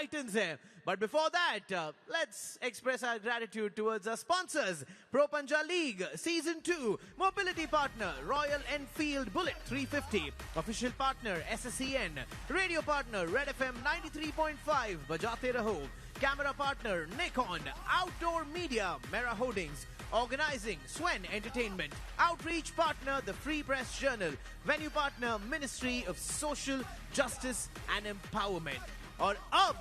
Titans hai. But before that, let's express our gratitude towards our sponsors. Pro Punjab League Season 2, Mobility Partner, Royal Enfield Bullet 350, Official Partner, SSEN, Radio Partner, Red FM 93.5, Bajate Raho, Camera Partner, Nikon, Outdoor Media, Mera Holdings, Organizing, Swen Entertainment, Outreach Partner, The Free Press Journal, Venue Partner, Ministry of Social Justice and Empowerment. और अब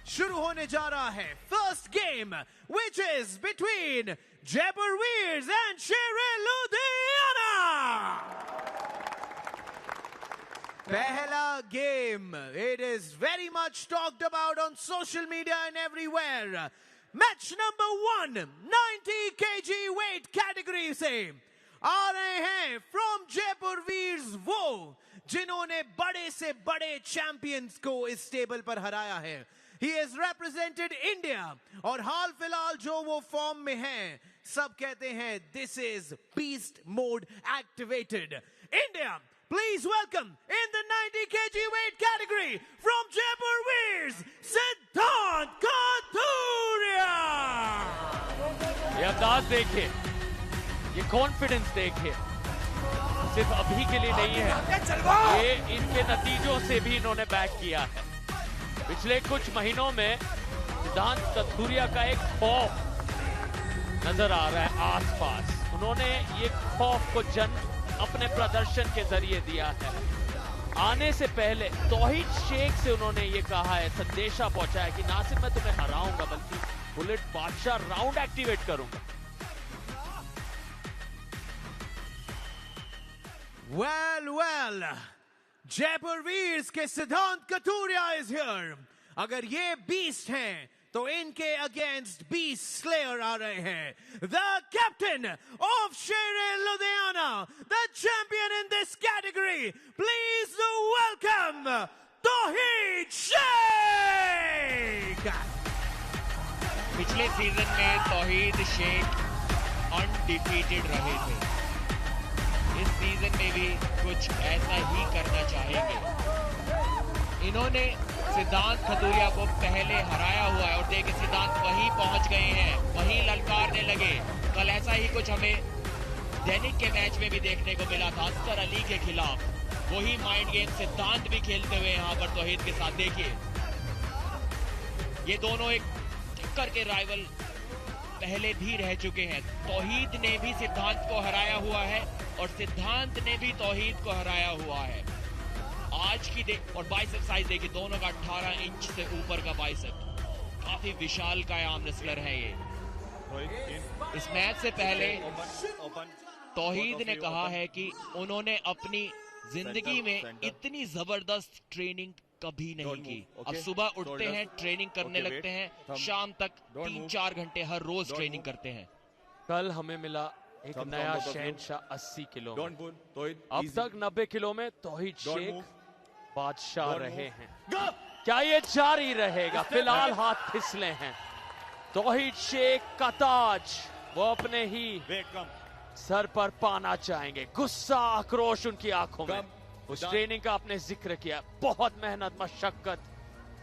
शुरू होने जा रहा है first game, which is between Jaipur Veers and Sher-e Ludhiana. Pehla game. It is very much talked about on social media and everywhere. Match number 1, 90 kg weight category से आ रहे हैं from Jaipur Veers वो जिन्होंने बड़े से बड़े champions को इस टेबल पर हराया है. He has represented India और हाल फिलहाल जो वो फॉर्म में हैं, सब कहते हैं this is beast mode activated. India, please welcome in the 90 kg weight category from Jaipur Veers, Siddhant Kathuria. ये अंदाज देखिए, ये कॉन्फिडेंस देखिए, सिर्फ अभी के लिए नहीं है, ये इनके नतीजों से भी इन्होंने बैक किया है. पिछले कुछ महीनों में सिद्धांत कथूरिया का एक खौफ नजर आ रहा है आसपास. उन्होंने ये खौफ को जन्म अपने प्रदर्शन के जरिए दिया है. आने से पहले तौहीद शेख से उन्होंने ये कहा है, संदेशा पहुंचाया कि ना सिर्फ मैं तुम्हें हराऊंगा बल्कि बुलेट बादशाह राउंड एक्टिवेट करूंगा. Well, Jaipur Veers के सिद्धांत कथूरिया is here. अगर ये बीस्ट हैं तो इनके अगेंस्ट बीस्ट स्लेयर आ रहे हैं. The captain of Sher-e Ludhiana, the champion in this category. Please welcome Tauheed Sheikh. पिछले सीजन में तौहीद शेख अनडिफीटेड रहे थे. इस सीजन में भी कुछ ऐसा ही करना चाहेंगे. इन्होंने सिद्धांत कथूरिया को पहले हराया हुआ है और देखिए सिद्धांत वहीं पहुंच गए हैं, वहीं ललकारने लगे. कल ऐसा ही कुछ हमें दैनिक के मैच में भी देखने को मिला था अस्कर अली के खिलाफ. वही माइंड गेम सिद्धांत भी खेलते हुए यहाँ पर तौहीद के साथ. देखिए ये दोनों एक टक्कर के राइवल पहले भी रह चुके हैं. तौहीद ने भी सिद्धांत को हराया हुआ है और सिद्धांत ने भी तौहीद को हराया हुआ है. आज की और बाइसेप साइज देखिए, दोनों का 18 इंच से ऊपर का बाइसेप. काफी विशाल कायाम रेसलर है ये. इस मैच से पहले तौहीद ने कहा है कि उन्होंने अपनी जिंदगी में इतनी जबरदस्त ट्रेनिंग कभी नहीं की. अब सुबह उठते हैं, ट्रेनिंग करने लगते हैं, शाम तक 3-4 घंटे हर रोज ट्रेनिंग करते हैं. कल हमें मिला एक नया शहनशाह 80 किलो. अब तक 90 किलो में तौहीद शेख बादशाह रहे हैं. क्या ये जारी रहेगा? फिलहाल हाथ फिसले हैं. तौहीद शेख का ताज वो अपने ही सर पर पाना चाहेंगे. गुस्सा आक्रोश उनकी आंखों में. उस ट्रेनिंग का आपने जिक्र किया, बहुत मेहनत मशक्कत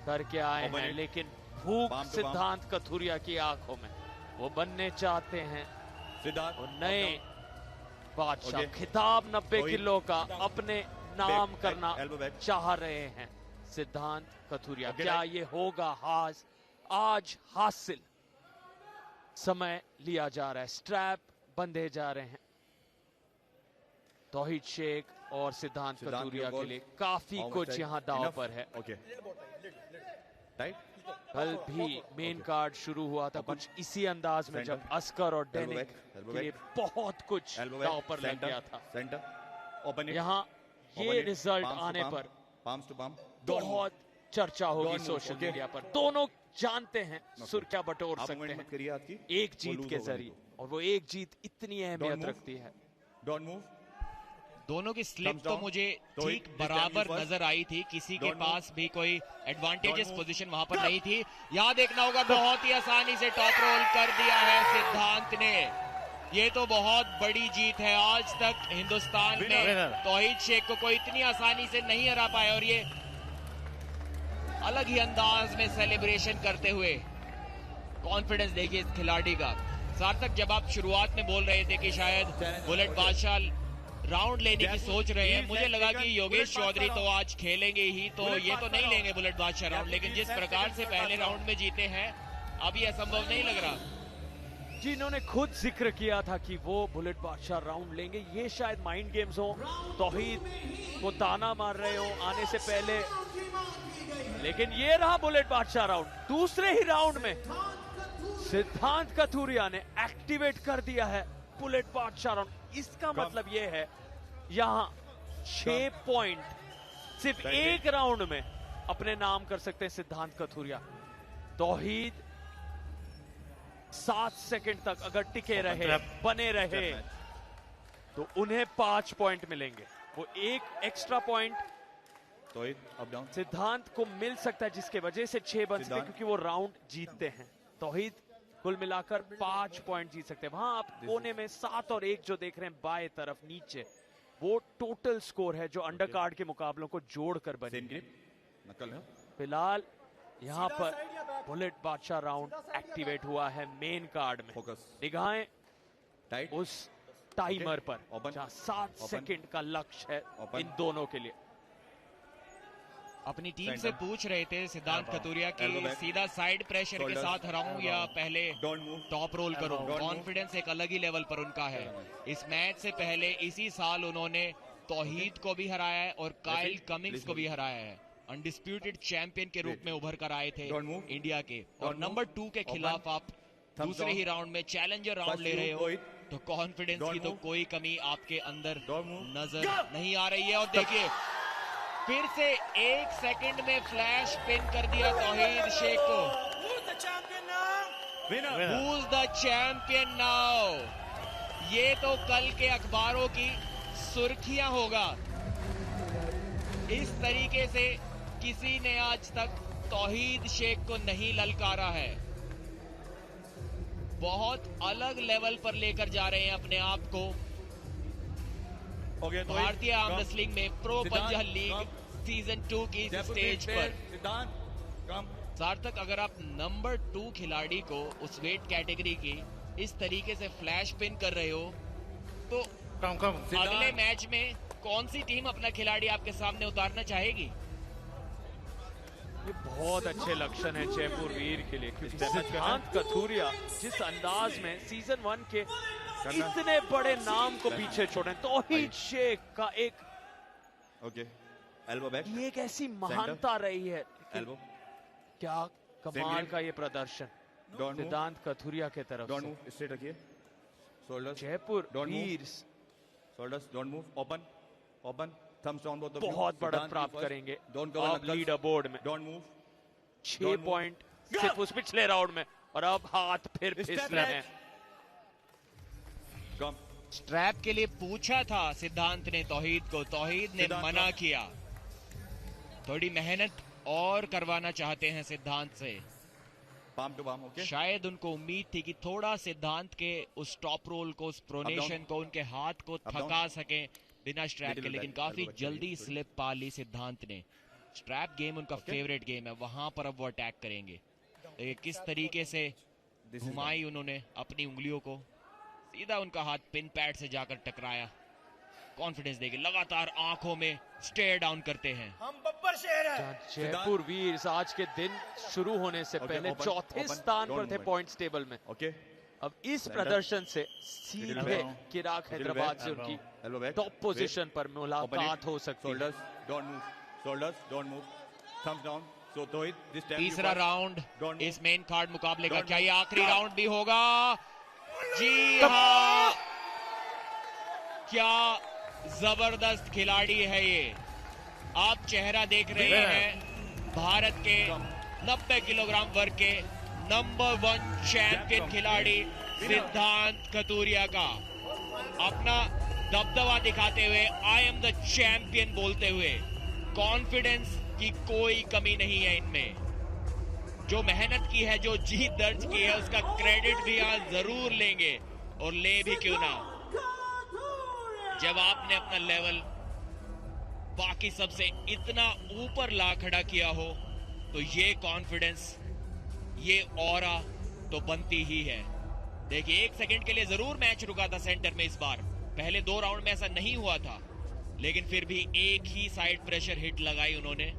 करके आए हैं, लेकिन भूख सिद्धांत कथूरिया की आंखों में. वो बनने चाहते हैं और नए बादशाह. खिताब 90 किलो का अपने नाम करना चाह रहे हैं सिद्धांत कथूरिया. क्या ये होगा आज हासिल? समय लिया जा रहा है, स्ट्रैप बंधे जा रहे हैं. तौहीद शेख और सिद्धांत कथूरिया के लिए काफी कुछ यहाँ दांव पर है. कल भी मेन कार्ड शुरू हुआ था कुछ इसी अंदाज में, जब अस्कर और डेनिक के लिए बहुत कुछ दांव पर लग गया था. यहाँ ये रिजल्ट आने पर बहुत चर्चा होगी सोशल मीडिया पर. दोनों जानते हैं सुर्खियां बटोर सकते हैं एक जीत के जरिए, और वो एक जीत इतनी अहमियत रखती है. दोनों की स्लिप तो मुझे ठीक बराबर नजर आई थी. किसी के पास भी कोई एडवांटेजेस पोजीशन वहां पर नहीं थी. यहाँ देखना होगा, बहुत ही आसानी से टॉप रोल कर दिया है सिद्धांत ने. ये तो बहुत बड़ी जीत है. आज तक हिंदुस्तान में तौहीद शेख को कोई इतनी आसानी से नहीं हरा पाया. और ये अलग ही अंदाज में सेलिब्रेशन करते हुए। कॉन्फिडेंस देखिए इस खिलाड़ी का। सार्थक, जब आप शुरुआत में बोल रहे थे कि शायद बुलेट बादशाह राउंड लेने की सोच रहे हैं, मुझे लगा कि योगेश चौधरी तो आज खेलेंगे ही, तो ये तो नहीं लेंगे बुलेट बादशाह राउंड, लेकिन जिस प्रकार से पहले राउंड में जीते हैं अब ये असंभव नहीं लग रहा। जिन्होंने खुद जिक्र किया था कि वो बुलेट बादशाह राउंड लेंगे, ये शायद माइंड गेम्स हो, तौहीद को ताना मार रहे हो आने से पहले, लेकिन ये रहा बुलेट बादशाह राउंड। दूसरे ही राउंड में सिद्धांत कथूरिया ने एक्टिवेट कर दिया है बुलेट बादशाह राउंड। इसका मतलब ये है यहां 6 पॉइंट सिर्फ एक राउंड में अपने नाम कर सकते हैं सिद्धांत कथूरिया। तौहीद 7 सेकंड तक अगर टिके रहे, बने रहे, तो उन्हें 5 पॉइंट मिलेंगे। वो एक एक्स्ट्रा पॉइंट सिद्धांत को मिल सकता है, जिसके वजह से 6 बन सकते हैं, क्योंकि वो राउंड जीतते हैं। तौहीद कुल मिलाकर 5 पॉइंट जीत सकते हैं। वहां आप कोने में 7 और 1 जो देख रहे हैं बाएं तरफ नीचे, वो टोटल स्कोर है जो अंडर कार्ड के मुकाबलों को जोड़कर बने। फिलहाल यहां पर बुलेट बादशाह राउंड एक्टिवेट हुआ है मेन कार्ड में। निगाहें उस टाइमर पर जहां 7 सेकंड का लक्ष्य है इन दोनों के लिए। अपनी टीम से पूछ रहे थे सिद्धांत कथूरिया कि सीधा साइड प्रेशर के साथ हराऊं या पहले टॉप रोल करूं। कॉन्फिडेंस एक अलग ही लेवल पर उनका है। इस मैच से पहले इसी साल उन्होंने तौहीद को भी हराया है और काइल कमिंग्स को भी हराया है। अनडिस्प्यूटेड चैंपियन के रूप में उभर कर आए थे इंडिया के, और नंबर 2 के खिलाफ आप दूसरे ही राउंड में चैलेंजर राउंड ले रहे हो, तो कॉन्फिडेंस की तो कोई कमी आपके अंदर नजर नहीं आ रही है। और देखिए फिर से 1 सेकंड में फ्लैश पिन कर दिया तौहीद शेख को। Who's the champion now? ये तो कल के अखबारों की सुर्खियां होगा। इस तरीके से किसी ने आज तक तौहीद शेख को नहीं ललकारा है। बहुत अलग लेवल पर लेकर जा रहे हैं अपने आप को। भारतीय आर्म रेसलिंग में प्रो पंजाब लीग सीजन 2 की स्टेज पर। सार्थक, अगर आप नंबर 2 खिलाड़ी को उस वेट कैटेगरी की इस तरीके से फ्लैश पिन कर रहे हो, तो अगले मैच में कौन सी टीम अपना खिलाड़ी आपके सामने उतारना चाहेगी? ये बहुत अच्छे लक्षण है जयपुर वीर के लिए, क्योंकि सिद्धांत कथूरिया जिस अंदाज में सीजन 1 के इतने बड़े नाम को पीछे छोड़े, तौहीद शेख का एक एल्बो बैक, ये एक ऐसी महानता रही है। क्या कमाल का ये प्रदर्शन सिद्धांत कथूरिया के तरफ से। स्ट्रेट रखिए, shoulders, Jaipur Veer shoulders, don't move, open open, thumbs down, बहुत बढ़त प्राप्त करेंगे अब लीडर बोर्ड में। डोंट मूव, 6 पॉइंट सिर्फ उस पिछले राउंड में, और अब हाथ फिर फिसल रहे हैं। स्ट्रैप के लिए पूछा था सिद्धांत ने तौहीद को, तौहीद ने मना किया। थोड़ी मेहनत और करवाना चाहते हैं सिद्धांत से। Palm to palm, okay. शायद उनको उम्मीद थी कि थोड़ा सिद्धांत के उस टॉप रोल को, उस प्रोनेशन को, उनके हाथ को थका सके बिना स्ट्रैप के, लेकिन काफी जल्दी स्लिप पा ली सिद्धांत ने। स्ट्रैप गेम उनका फेवरेट गेम है, वहां पर अब वो अटैक करेंगे। किस तरीके से घुमाई उन्होंने अपनी उंगलियों को, सीधा उनका हाथ पिन पैड से जाकर टकराया। कॉन्फिडेंस देके लगातार आंखों में स्टेयर डाउन करते हैं। हम बब्बर शेर है। जयपुर वीर आज के दिन शुरू होने से पहले चौथे स्थान पर थे पॉइंट्स टेबल में। अब इस प्रदर्शन से सीधे किराक हैदराबाद से उनकी टॉप पोजीशन पर मुलाकात हो सकती है। तीसरा राउंड इस मेन कार्ड मुकाबले का, क्या ये आखिरी राउंड भी होगा? जी हाँ, क्या जबरदस्त खिलाड़ी है ये। आप चेहरा देख रहे हैं भारत के 90 किलोग्राम वर्ग के नंबर 1 चैंपियन खिलाड़ी सिद्धांत कथूरिया का, अपना दबदबा दिखाते हुए, आई एम द चैंपियन बोलते हुए। कॉन्फिडेंस की कोई कमी नहीं है इनमें। जो मेहनत की है, जो जीत दर्ज की है, उसका क्रेडिट भी आज जरूर लेंगे, और ले भी क्यों ना। जब आपने अपना लेवल बाकी सबसे इतना ऊपर ला खड़ा किया हो, तो ये कॉन्फिडेंस, ये ऑरा तो बनती ही है। देखिए 1 सेकंड के लिए जरूर मैच रुका था सेंटर में इस बार, पहले 2 राउंड में ऐसा नहीं हुआ था, लेकिन फिर भी एक ही साइड प्रेशर हिट लगाई उन्होंने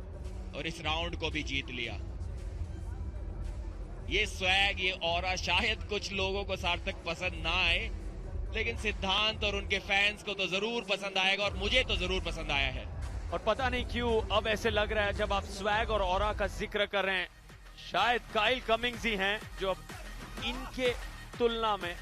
और इस राउंड को भी जीत लिया। ये स्वैग, ये ऑरा शायद कुछ लोगों को सार्थक पसंद ना आए, लेकिन सिद्धांत और उनके फैंस को तो जरूर पसंद आएगा और मुझे तो जरूर पसंद आया है। और पता नहीं क्यों अब ऐसे लग रहा है जब आप स्वैग और ऑरा का जिक्र कर रहे हैं, शायद काइल कमिंग्स ही हैं जो अब इनके तुलना में